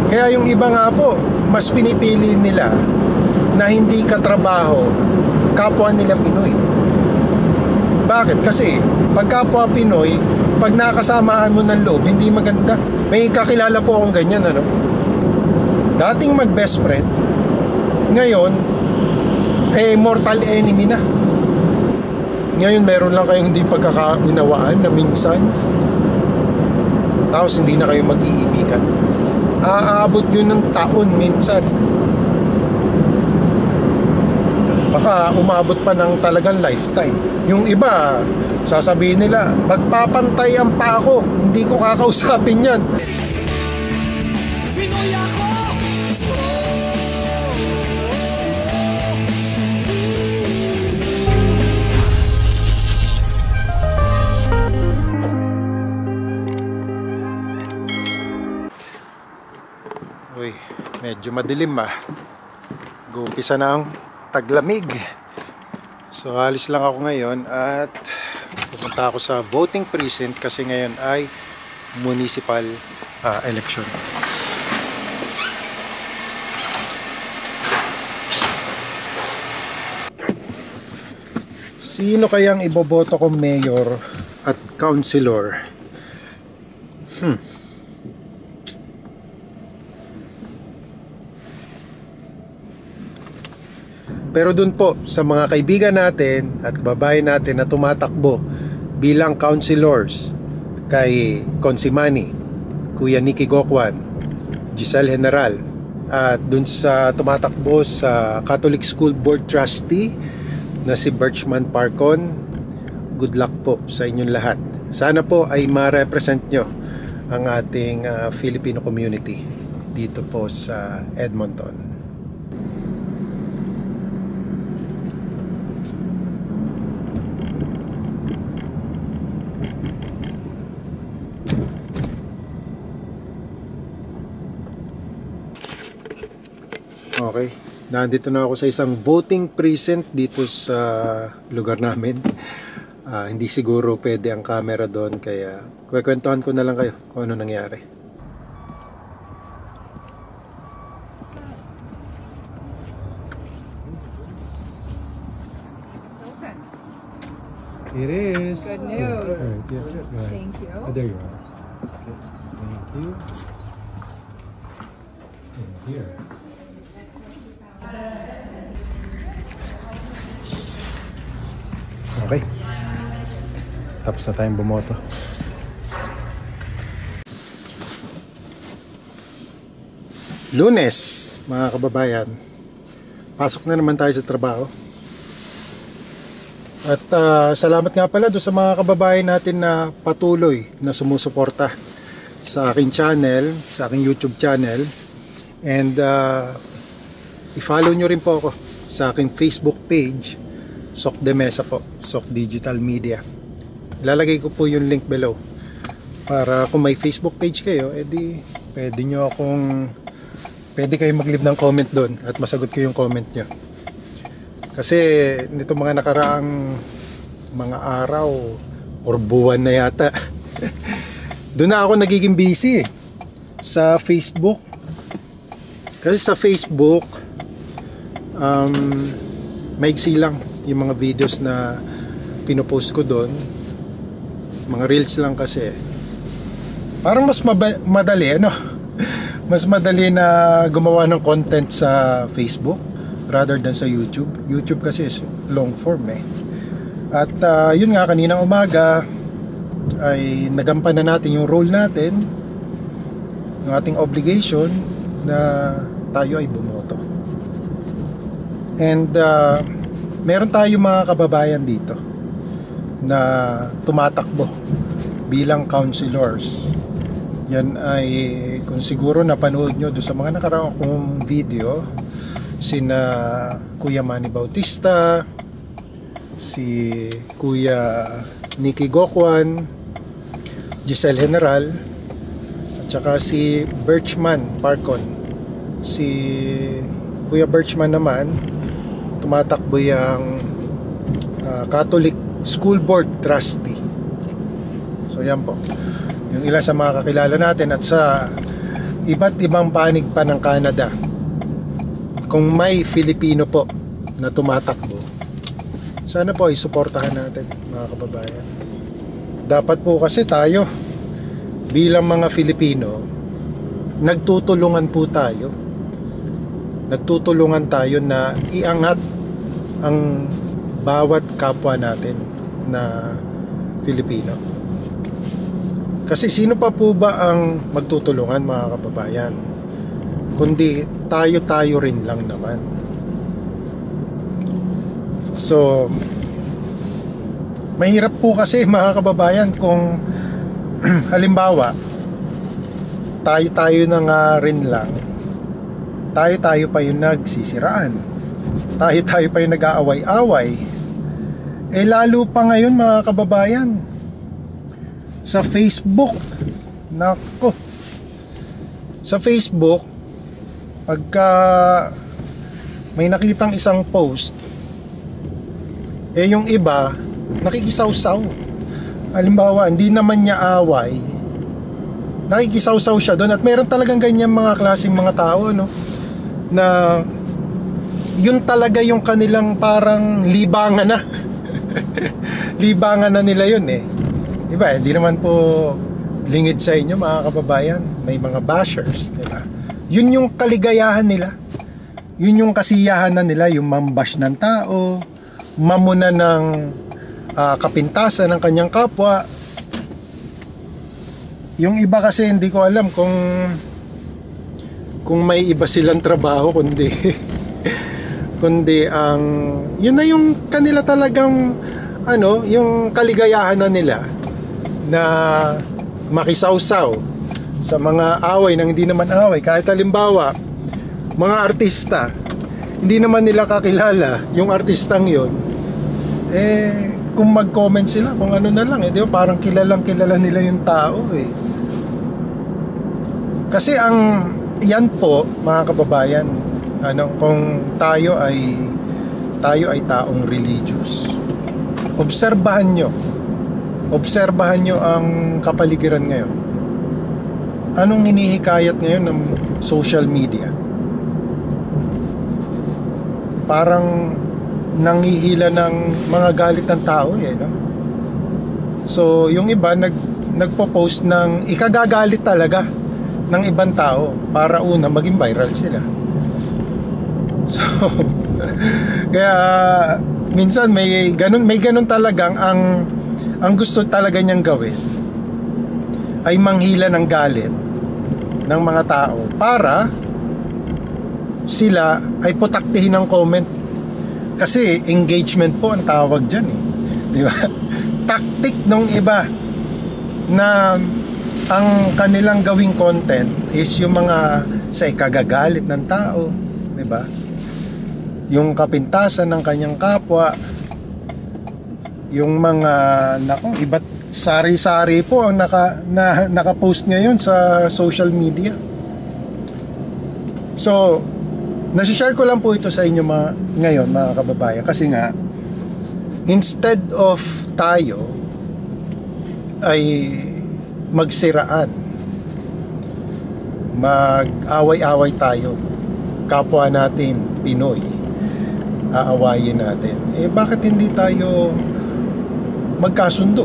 Kaya yung iba nga po, mas pinipili nila na hindi katrabaho kapwa nila Pinoy. Bakit? Kasi pag kapwa Pinoy, pag nakasamaan mo ng loob, hindi maganda. May kakilala po akong ganyan, ano? Dating mag best friend, ngayon mortal enemy na. Ngayon meron lang kayong hindi pagkakaunawaan na minsan, tapos hindi na kayo mag-iimikan. Aabot yun ng taon minsan. Baka umabot pa ng talagang lifetime. Yung iba, sasabihin nila, magpapantayan pa ako, hindi ko kakausapin yan. Pinoy ako! Uy, medyo madilim Gumpisa na ang taglamig. So alis lang ako ngayon at pupunta ako sa voting precinct kasi ngayon ay municipal election. Sino kayang iboboto kong mayor at councilor? Pero dun po sa mga kaibigan natin at kababayan natin na tumatakbo bilang councilors kay Consimani, Kuya Nicky Gokwan, Giselle General, at dun sa tumatakbo sa Catholic School Board Trustee na si Birchman Parcon, good luck po sa inyong lahat. Sana po ay ma-represent nyo ang ating Filipino community dito po sa Edmonton. Okay, nandito na ako sa isang voting precinct dito sa lugar namin. Hindi siguro pwede ang camera doon, kaya kwentuhan ko na lang kayo kung ano nangyari. It is. Good news. Thank you. There you are. Okay. Thank you. And here. Okay. Tapos na tayong bumoto. Lunes, mga kababayan. Pasok na naman tayo sa trabaho. At salamat nga pala doon sa mga kababayan natin na patuloy na sumusuporta sa aking channel, sa aking YouTube channel. And i-follow nyo rin po ako sa aking Facebook page, Sok De Mesa po, Sok Digital Media. Ilalagay ko po yung link below para kung may Facebook page kayo, edi pwede kayo mag-leave ng comment doon at masagot ko yung comment nyo. Kasi nito mga nakaraang mga araw or buwan na yata doon na ako nagiging busy sa Facebook. Kasi sa Facebook maigsi lang yung mga videos na pinopost ko doon, mga reels lang kasi. Parang mas madali mas madali na gumawa ng content sa Facebook rather than sa YouTube. YouTube kasi is long form At yun nga, kaninang umaga ay nagampanan natin yung role natin, yung ating obligation na tayo ay bumoto. And meron tayong mga kababayan dito na tumatakbo bilang councilors. Yan ay kung siguro napanood nyo doon sa mga nakaraang kong video, sina Kuya Manny Bautista, si Kuya Nicky Gokwan, Giselle General, at saka si Birchman Parcon. Si Kuya Birchman naman tumatakbo yung Catholic School Board Trustee. So yan po yung ilan sa mga kakilala natin. At sa iba't ibang panig pa ng Canada, kung may Filipino po na tumatakbo, sana po isuportahan natin, mga kababayan. Dapat po kasi tayo bilang mga Filipino, nagtutulungan po tayo. Nagtutulungan tayo na iangat ang bawat kapwa natin na Filipino. Kasi sino pa po ba ang magtutulungan, mga kababayan, kundi tayo-tayo rin lang naman. So mahirap po kasi, mga kababayan, kung halimbawa tayo-tayo na nga rin lang, tayo-tayo pa yung nagsisiraan, tayo-tayo pa yung nag-aaway-away. Lalo pa ngayon, mga kababayan, sa Facebook. Nako, sa Facebook, pagka may nakitang isang post, yung iba nakikisaw-saw. Halimbawa, hindi naman niya away, nakikisaw-saw siya doon. At meron talagang ganyan mga klaseng mga tao, no, na yun talaga yung kanilang parang libangan na. Libangan na nila yun, diba? Hindi naman po lingid sa inyo, mga kababayan, may mga bashers, diba? Yun yung kaligayahan nila, yun yung kasiyahan na nila, yung mambash ng tao, mamuna ng kapintasan ng kanyang kapwa. Yung iba kasi hindi ko alam kung may iba silang trabaho kundi kundi ang yun na yung kanila talagang yung kaligayahan na nila, na makisawsaw sa mga away nang hindi naman away. Kahit halimbawa mga artista, hindi naman nila kakilala yung artistang yon, kung mag-comment sila kung ano na lang, di ba? Parang kilalang kilala nila yung tao, Kasi yan po, mga kababayan, kung tayo ay taong religious, obserbahan nyo ang kapaligiran ngayon. Anong hinihikayat ngayon ng social media? Parang nanghihila ng mga galit ng tao, no? So yung iba nagpo-post ng ikagagalit talaga ng ibang tao para una maging viral sila. So kaya minsan may ganun talagang ang gusto talaga niyang gawin ay manghila ng galit ng mga tao para sila ay putaktihin ng comment. Kasi engagement po ang tawag dyan, di ba? Tactic nung iba na ang kanilang gawing content is yung mga sa ikagagalit ng tao, di ba? Yung kapintasan ng kanyang kapwa, yung mga iba't sari-sari po ang naka-post ngayon sa social media. So nasi-share ko lang po ito sa inyo ngayon, mga kababayan, kasi nga instead of tayo ay magsiraan, mag-away-away tayo, kapwa natin Pinoy, aawayin natin, bakit hindi tayo magkasundo,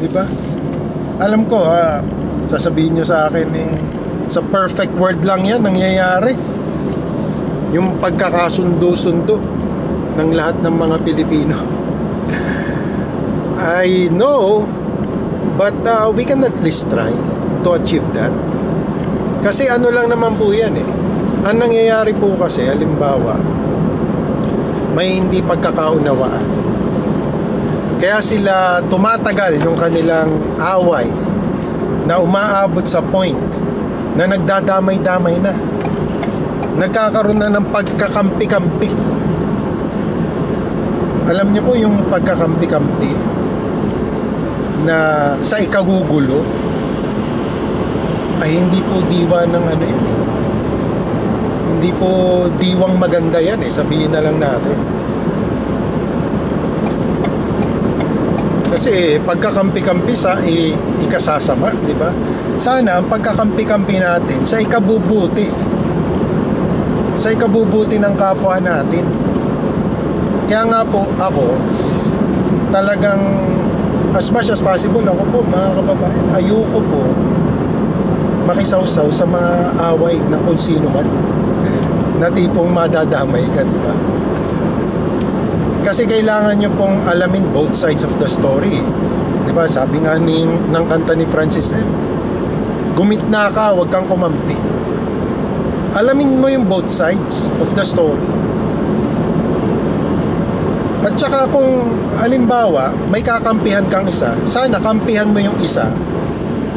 di ba? Alam ko, sasabihin nyo sa akin, sa perfect world lang yan nangyayari, yung pagkakasundo-sundo ng lahat ng mga Pilipino. I know, but we can at least try to achieve that. Kasi lang naman po yan, ang nangyayari po kasi, halimbawa may hindi pagkakaunawaan, kaya sila tumatagal yung kanilang away, na umaabot sa point na nagdadamay-damay na, nagkakaroon na ng pagkakampi-kampi. Alam niyo po yung pagkakampi-kampi na sa ikagugulo ay hindi po diwa ng yan, hindi po diwang maganda yan, sabihin na lang natin. Kasi pagkakampi-kampi sa ikasasama, di ba? sana ang pagkakampi-kampi natin sa ikabubuti ng kapwa natin. Kaya nga po ako talagang as much as possible, ako po mga kababayan, ayoko po makisawsaw sa mga away ng kung sino man na tipong madadamay ka, di ba? Kasi kailangan nyo pong alamin both sides of the story, di ba? Sabi nga ng kanta ni Francis M, gumitna ka, wag kang kumampi. Alamin mo yung both sides of the story. At saka kung halimbawa may kakampihan kang isa, sana kampihan mo yung isa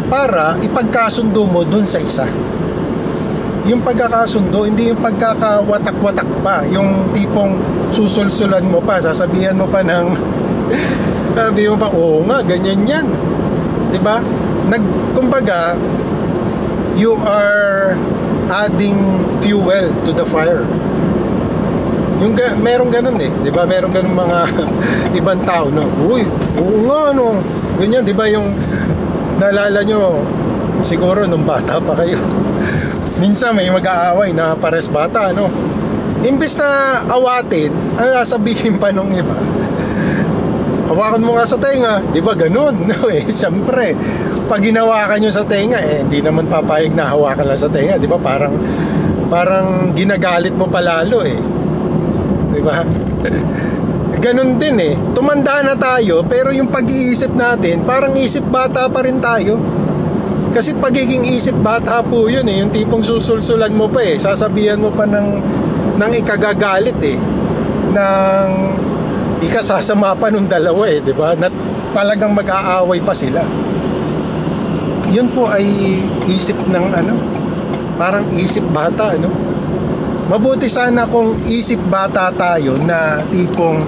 para ipagkasundo mo dun sa isa. Yung pagkakasundo, hindi yung pagkakawatak-watak pa, yung tipong susulsulan mo pa, sasabihan mo pa ng sabi mo pa, oo nga, ganyan yan, diba? Kumbaga, you are adding fuel to the fire. Yung merong ganun diba? Merong ganun mga ibang tao, no? Uy, oo nga, no? Ganyan, diba? Yung naalala nyo siguro nung bata pa kayo, minsan may mag-aaway na pares bata, no? Imbes na awatin, ang sasabihin pa nung iba, hawakan mo nga sa tenga, di ba ganun? No, syempre, pag hinawakan nyo sa tenga, hindi naman papayag na hawakan lang sa tenga, di ba? Parang ginagalit mo palalo, di ba? Ganun din, tumanda na tayo, pero yung pag-iisip natin, parang isip bata pa rin tayo. Kasi pagiging isip bata po yun, yung tipong susulsulan mo pa, sasabihan mo pa ng ikagagalit, ng ikasasama pa nung dalawa, di ba? Na talagang mag-aaway pa sila. Yun po ay isip ng parang isip bata, Mabuti sana kung isip bata tayo na tipong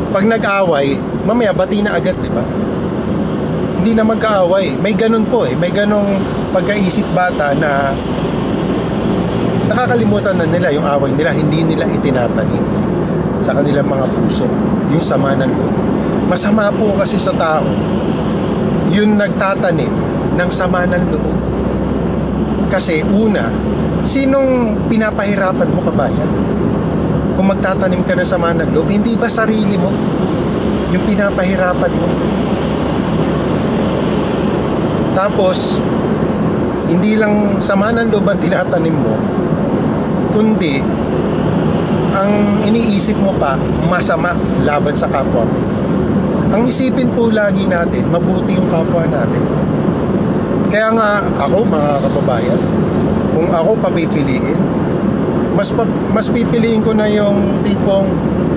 pag nag-away, mamaya bati na agad, di ba? Hindi na mag-aaway. May ganun po, may ganung pagkaisip bata na nakakalimutan na nila yung away nila, hindi nila itinatanim sa kanilang mga puso yung sama ng loob. Masama po kasi sa tao yung nagtatanim ng sama ng loob. Kasi una, sinong pinapahirapan mo, kabayan? Kung magtatanim ka ng sama ng loob, hindi ba sarili mo yung pinapahirapan mo? Tapos hindi lang sama ng loob ang tinatanim mo, kundi ang iniisip mo pa masama laban sa kapwa mo. Ang isipin po lagi natin, mabuti yung kapwa natin. Kaya nga ako, mga kababayan, kung ako papipiliin, mas pipiliin ko na yung tipong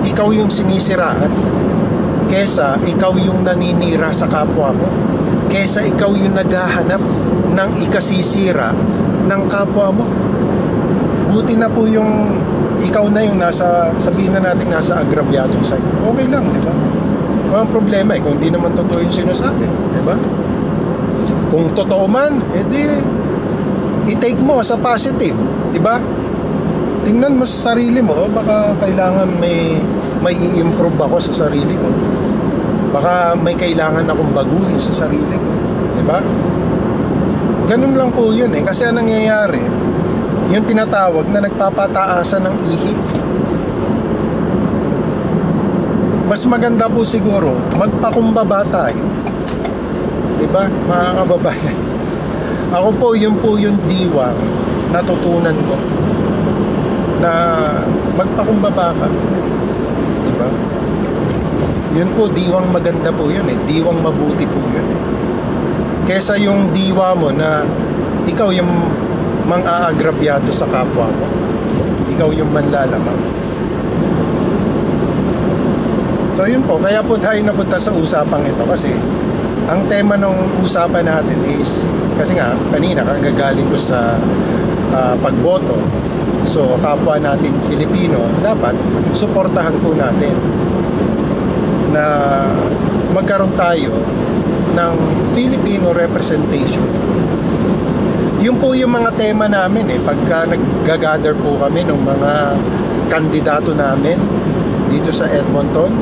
ikaw yung sinisiraan kesa ikaw yung naninira sa kapwa mo, kesa ikaw yung naghahanap ng ikasisira ng kapwa mo. Buti na po yung ikaw na yung sabihin na natin nasa agrabyadong side. Okay lang, di ba? Walang problema kung hindi naman totoo yung sinasabi, di ba? Kung totoo man, edi i-take mo sa positive, di ba? Tingnan mo sa sarili mo, baka kailangan may i-improve ako sa sarili ko. Baka may kailangan akong baguhin sa sarili ko, di ba? Ganun lang po yun kasi ang nangyayari, yung tinatawag na nagpapataasan ng ihi. Mas maganda po siguro magpakumbaba tayo, di ba, mga kababayan? Ako po yung diwang natutunan ko na magpakumbaba ka, di ba? Yun po, diwang maganda po yun diwang mabuti po yun kesa yung diwa mo na ikaw yung mang-aagrabyado sa kapwa mo, ikaw yung manlalamang. So yun po, kaya po tayo napunta sa usapang ito kasi ang tema ng usapan natin is, kasi nga kanina kagagaling ko sa pagboto. So kapwa natin Filipino, dapat suportahan po natin na magkaroon tayo ng Filipino representation. Yun po yung mga tema namin pagka nag-gather po kami ng mga kandidato namin dito sa Edmonton.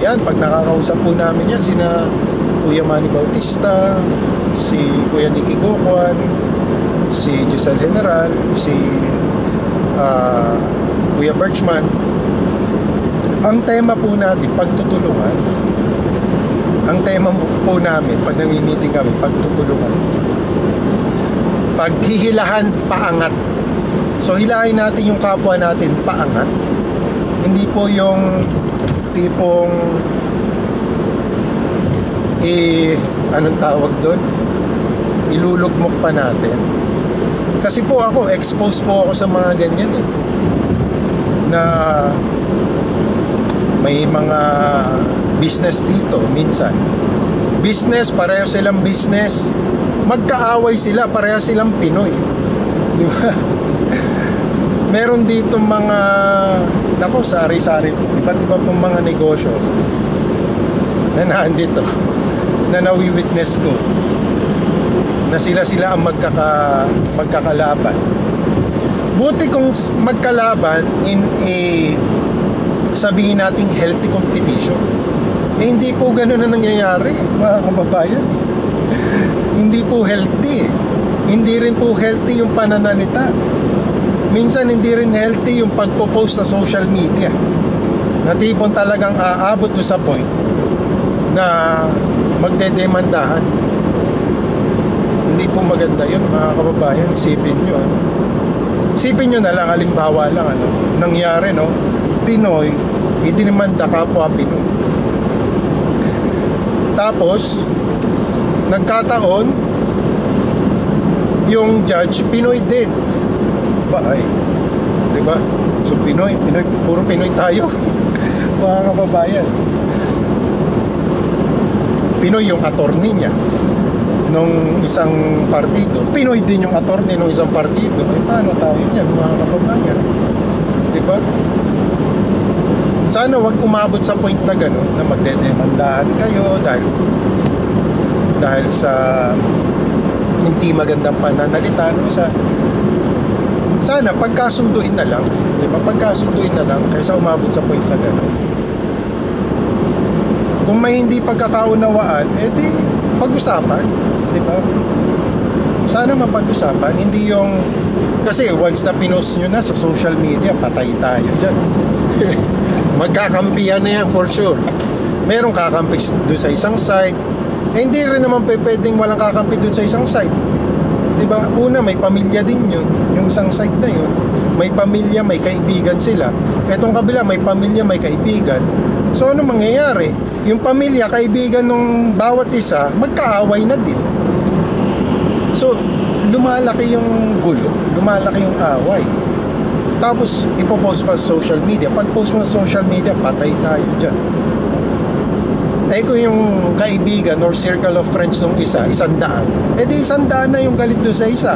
Yan, pag nakakausap po namin yan, sina Kuya Manny Bautista, si Kuya Nicky Gokwan, si Giselle General, si Kuya Birchman. Ang tema po natin, pagtutulungan. Ang tema po namin pag nami-meeting kami, pagtutulungan. Paghihilahan, paangat. So hilahin natin yung kapwa natin, paangat. Hindi po yung tipong anong tawag doon, ilulugmok pa natin. Kasi po ako, exposed po ako sa mga ganyan na may mga business dito minsan. Business, pareho silang business. Magkaaway sila, pareho silang Pinoy. Di ba? Meron dito mga sari-sari po. Iba't iba pong mga negosyo na naandito, na nawi-witness ko, na sila ang magkakalaban. Buti kung magkalaban in a, sabihin nating healthy competition. Hindi po gano'n na nangyayari, mga kababayan. Hindi po healthy. Hindi rin po healthy yung pananalita. Minsan hindi rin healthy yung pagpo-post sa social media, na tipong talagang aabot to sa point na magdedemandahan. Hindi po maganda yun, mga kababayan. Isipin nyo na lang, halimbawa lang nangyari, Pinoy, idinimanda kapwa Pinoy. Tapos nagkataon yung judge Pinoy din. Ay, diba? So Pinoy, puro Pinoy tayo. Mga kababayan, Pinoy yung attorney niya nung isang partido, Pinoy din yung attorney nung isang partido. Ay, paano tayo niyan, mga kababayan? Diba? Sana wag umabot sa point na gano'n, na magdedemandahan kayo dahil sa hindi magandang pananalita ng isa. Sana pagkasunduin na lang, diba? Pagkasunduin na lang kaysa umabot sa point na gano'n. Kung may hindi pagkakaunawaan, edi pag-usapan, diba? Sana mapag-usapan, hindi yung, kasi once na pinost nyo na sa social media, patay tayo dyan. Magkakampihan na yan for sure. Merong kakampi doon sa isang site, hindi rin naman pwedeng walang kakampi doon sa isang site, diba? Una, may pamilya din yun, yung isang site na yun. May pamilya, may kaibigan sila. Etong kabila, may pamilya, may kaibigan. So ano mangyayari? Yung pamilya, kaibigan ng bawat isa, magkaaway na din. So lumalaki yung gulo, lumalaki yung away. Tapos ipopost pa sa social media. Pag post mo sa social media, patay tayo dyan. Eh kung yung kaibigan or circle of friends ng isa, 100, di 100 na yung galit doon sa isa.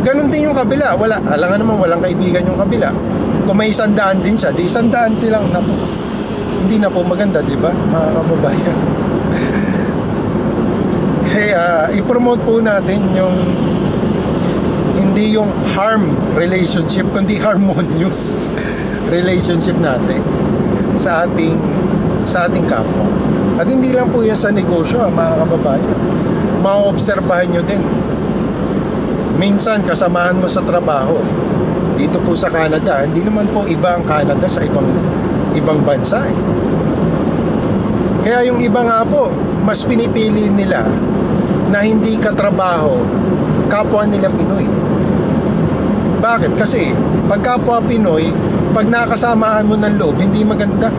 Ganon din yung kabila. Wala, alangan naman walang kaibigan yung kabila. Kung may 100 din siya, di 100 silang napo. Hindi na po maganda, di ba, mga kababayan? Kaya i-promote po natin yung hindi yung harm relationship, kundi harmonious relationship natin sa ating kapwa. At hindi lang po yan sa negosyo, mga kababayan. Maobserbahan nyo din. Minsan kasamahan mo sa trabaho dito po sa Canada, hindi naman po iba ang Canada sa ibang bansa Kaya yung iba nga po, mas pinipili nila na hindi katrabaho kapwa nila Pinoy. Bakit? Kasi pag kapwa Pinoy, pag nakasamaan mo ng loob, hindi maganda.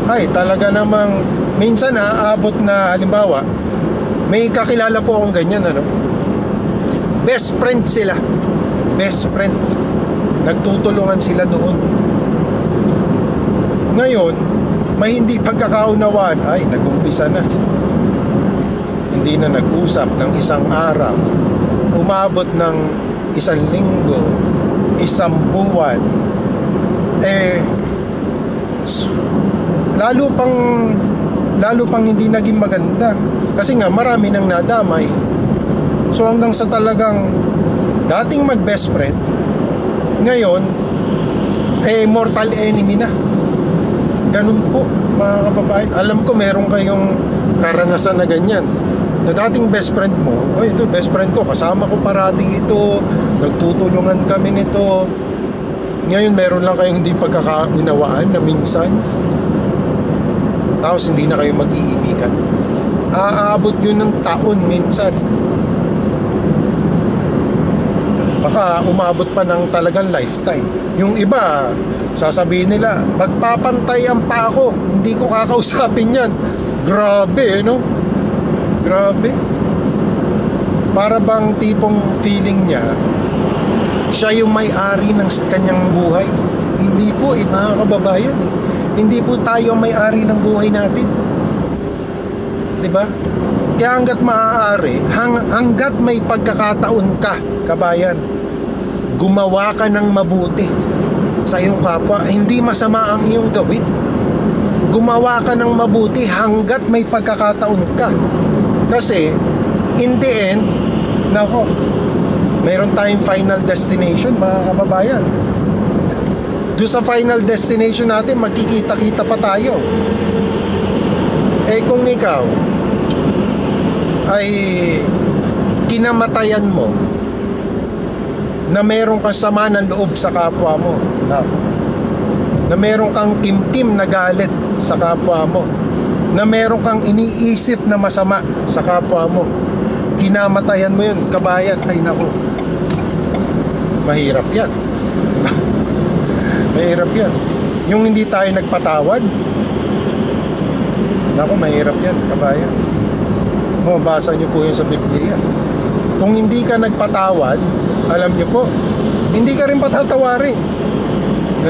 Ay, talaga namang minsan aabot na, halimbawa, may kakilala po akong ganyan, best friend sila. Best friend. Nagtutulungan sila noon. Ngayon, may hindi pagkakaunawaan. Ay, nag-umpisa na. Hindi na nag-usap ng isang araw. Umabot ng 1 linggo, 1 buwan. Lalo pang hindi naging maganda. Kasi nga, marami nang nadamay. So hanggang sa talagang dating mag-best friend, ngayon, mortal enemy na. Ganun po, mga kababayan. Alam ko meron kayong karanasan na ganyan, na dating best friend mo, ito best friend ko, kasama ko parati ito, nagtutulungan kami nito. Ngayon meron lang kayong hindi pagkakaunawaan na minsan, tapos hindi na kayo mag-iimikan. Aabot yun ng taon minsan. Baka umabot pa ng talagang lifetime. Yung iba, sasabihin nila, magpapantayan pa ako, hindi ko kakausapin yan. Grabe, no? Grabe. Para bang tipong feeling niya, siya yung may-ari ng kanyang buhay. Hindi po, mga kababayan, hindi po tayo may-ari ng buhay natin. Diba? Kaya hanggat maaari, hanggat may pagkakataon ka, kabayan, gumawa ka ng mabuti sa iyong kapwa. Hindi masama ang iyong gawin. Gumawa ka ng mabuti hanggat may pagkakataon ka. Kasi in the end, nako, mayroon tayong final destination, mga kababayan. Doon sa final destination natin, magkikita-kita pa tayo. Kung ikaw ay kinamatayan mo na meron kang sama ng loob sa kapwa mo, na meron kang kimkim na galit sa kapwa mo, na meron kang iniisip na masama sa kapwa mo, kinamatayan mo yun, kabayan, ay naku, mahirap yan. Diba? Mahirap yan. Yung hindi tayo nagpatawad, naku, mahirap yan, kabayan. Mabasa nyo po yun sa Biblia. Kung hindi ka nagpatawad, alam nyo po, hindi ka rin patatawarin.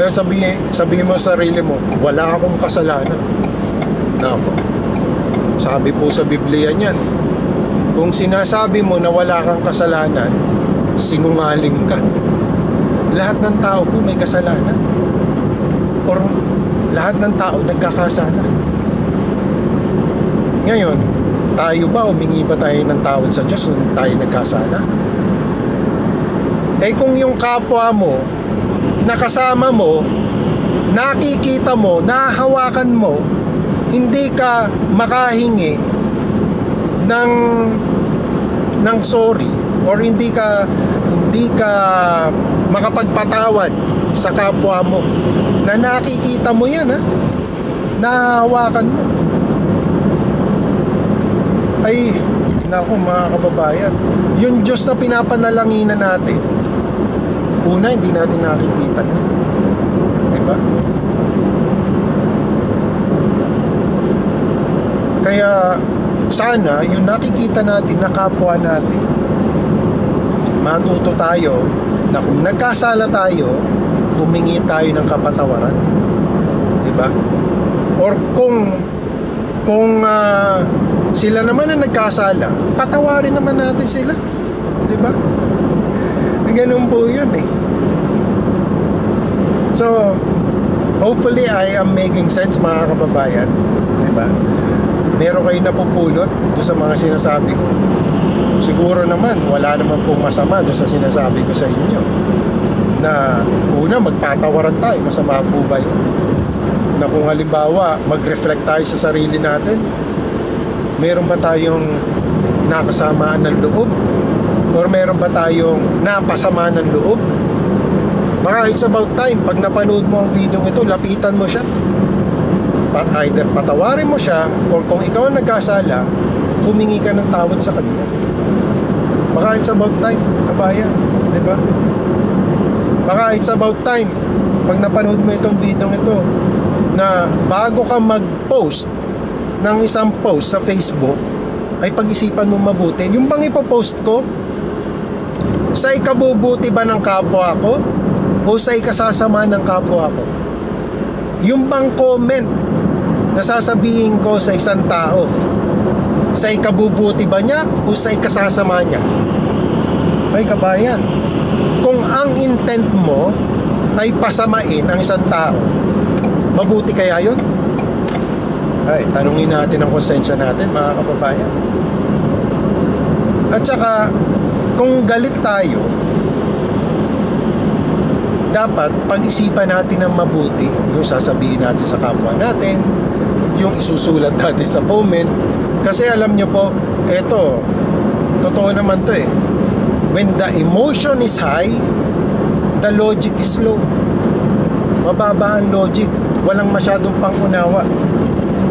Sabihin mo sa sarili mo, wala akong kasalanan. Naku, sabi po sa Biblia niyan, kung sinasabi mo na wala kang kasalanan, sinungaling ka. Lahat ng tao po may kasalanan, or lahat ng tao nagkakasala. Ngayon, tayo ba, humingi ba tayo ng tawad sa Diyos nung tayo nagkasala? Kung yung kapwa mo, nakasama mo, nakikita mo, nahahawakan mo, hindi ka makahingi ng sorry, or hindi ka makapagpatawad sa kapwa mo, na nakikita mo yan, nahahawakan mo, ay naku, mga kababayan, yung Diyos na pinapanalanginan natin, una, hindi natin nakikita yan, diba? Kaya sana yung nakikita natin na kapwa natin, matuto tayo na kung nagkasala tayo, humingi tayo ng kapatawaran, diba? Or kung sila naman na nagkasala, patawarin naman natin sila, diba? Ganun po yun So hopefully I am making sense, mga kababayan, diba? Meron kayo napupulot doon sa mga sinasabi ko. Siguro naman wala naman pong masama doon sa sinasabi ko sa inyo, na una, magpatawaran tayo. Masama po ba yun? Na kung halimbawa mag-reflect tayo sa sarili natin, meron ba tayong nakasamaan ng loob, or meron ba tayong napasama ng loob? Baka it's about time, pag napanood mo ang video ito, lapitan mo siya, either patawarin mo siya, or kung ikaw ang nagkasala, humingi ka ng tawad sa kanya. Baka it's about time, kabayan, diba? Baka it's about time, pag napanood mo itong video ito, na bago ka mag-post ng isang post sa Facebook, ay pag-isipan mo mabuti, yung bang ipopost ko, sa ikabubuti ba ng kapwa ko, o sa ikasasama ng kapwa ko? Yung bang comment na sasabihin ko sa isang tao, sa ikabubuti ba niya o sa ikasasama niya? Ay kabayan, kung ang intent mo ay pasamain ang isang tao, mabuti kaya yun? Ay, tanungin natin ang konsensya natin, mga kababayan. At saka, kung galit tayo, dapat pag-isipan natin ng mabuti yung sasabihin natin sa kapwa natin, yung isusulat natin sa comment, Kasi alam nyo po, eto, totoo naman to eh. When the emotion is high, the logic is low. Mababa ang logic, walang masyadong pangunawa.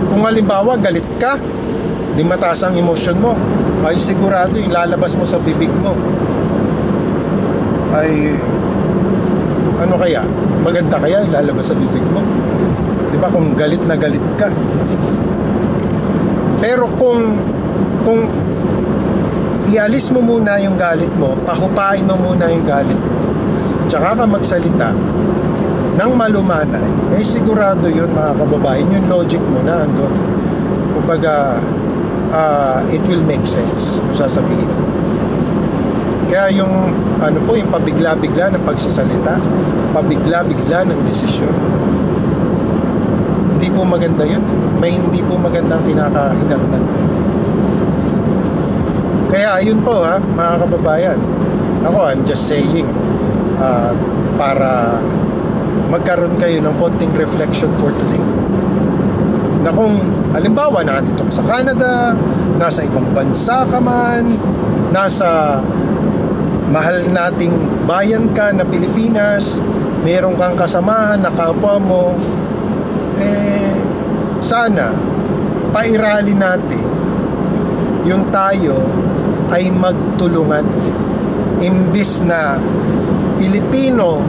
Kung halimbawa galit ka, di mataas ang emotion mo, ay sigurado yung lalabas mo sa bibig mo ay ano kaya? Maganda kaya yung lalabas sa bibig mo? Di ba kung galit na galit ka? Pero kung ialis mo muna yung galit mo, pahupain mo muna yung galit mo, tsaka ka magsalita nang malumanay, eh sigurado yun mga kababayan, yung logic mo na andun. Kumbaga, it will make sense yung sasabihin. Kaya yung ano po, yung pabigla-bigla ng pagsasalita, pabigla-bigla ng desisyon, hindi po maganda yun. May hindi po magandang kinakahinatnan yun. Kaya ayun po mga kababayan, ako I'm just saying para magkaroon kayo ng konting reflection for today, na kung halimbawa nandito ka sa Canada, nasa ibang bansa ka man, nasa mahal nating bayan ka na Pilipinas, meron kang kasamahan na kapwa mo, sana pairali natin yung tayo ay magtulungan, imbis na Pilipino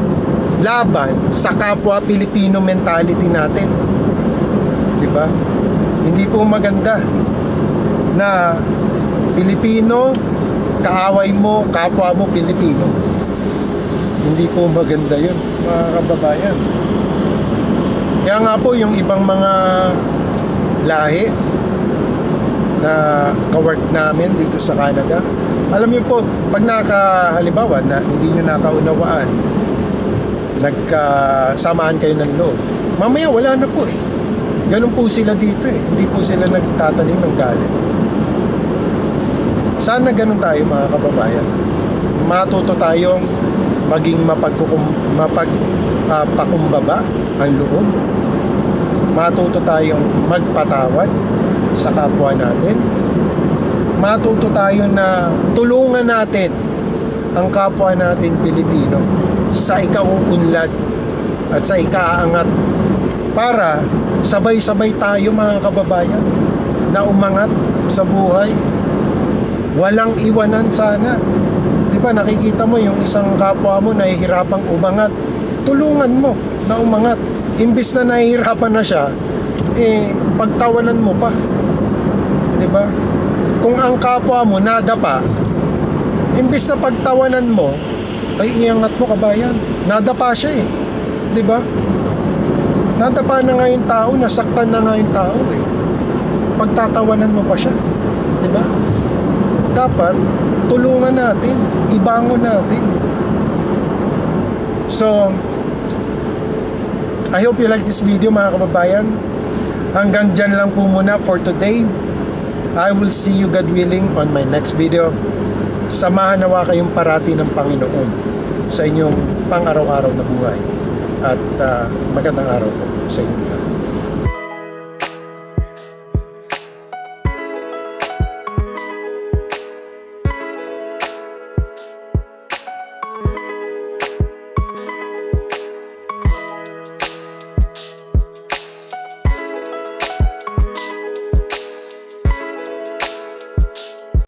laban sa kapwa Pilipino mentality natin. Diba? Hindi po maganda na Pilipino kaaway mo, kapwa mo Pilipino. Hindi po maganda yun mga kababayan. Kaya nga po yung ibang mga lahi na kawork namin dito sa Canada, alam niyo po, pag halimbawa na hindi nyo nakaunawaan, nagkasamaan kayo ng loob, mamaya wala na po eh. Ganun po sila dito eh. Hindi po sila nagtatanim ng galit. Sana ganun tayo mga kababayan. Matuto tayong maging mapagpakumbaba ang loob. Matuto tayong magpatawad sa kapwa natin. Matuto tayo na tulungan natin ang kapwa natin Pilipino sa ikauunlad at sa ikaangat, para sabay-sabay tayo mga kababayan na umangat sa buhay. Walang iwanan sana. Di ba nakikita mo yung isang kapwa mo nahihirapang umangat, tulungan mo na umangat. Imbis na nahihirapan na siya, pagtawanan mo pa. Di ba? Kung ang kapwa mo nadapa, imbis na pagtawanan mo, ay iangat mo kabayan. Nadapa siya eh. Di ba? Nadapa na nga yung tao, nasaktan na nga yung tao eh. Pagtatawanan mo pa siya. Di ba? Dapat tulungan natin, ibangon natin. So, I hope you like this video mga kababayan. Hanggang dyan lang po muna for today. I will see you God willing on my next video. Samahan nawa kayong parati ng Panginoon sa inyong pang-araw-araw na buhay. At magandang araw po sa inyong lahat.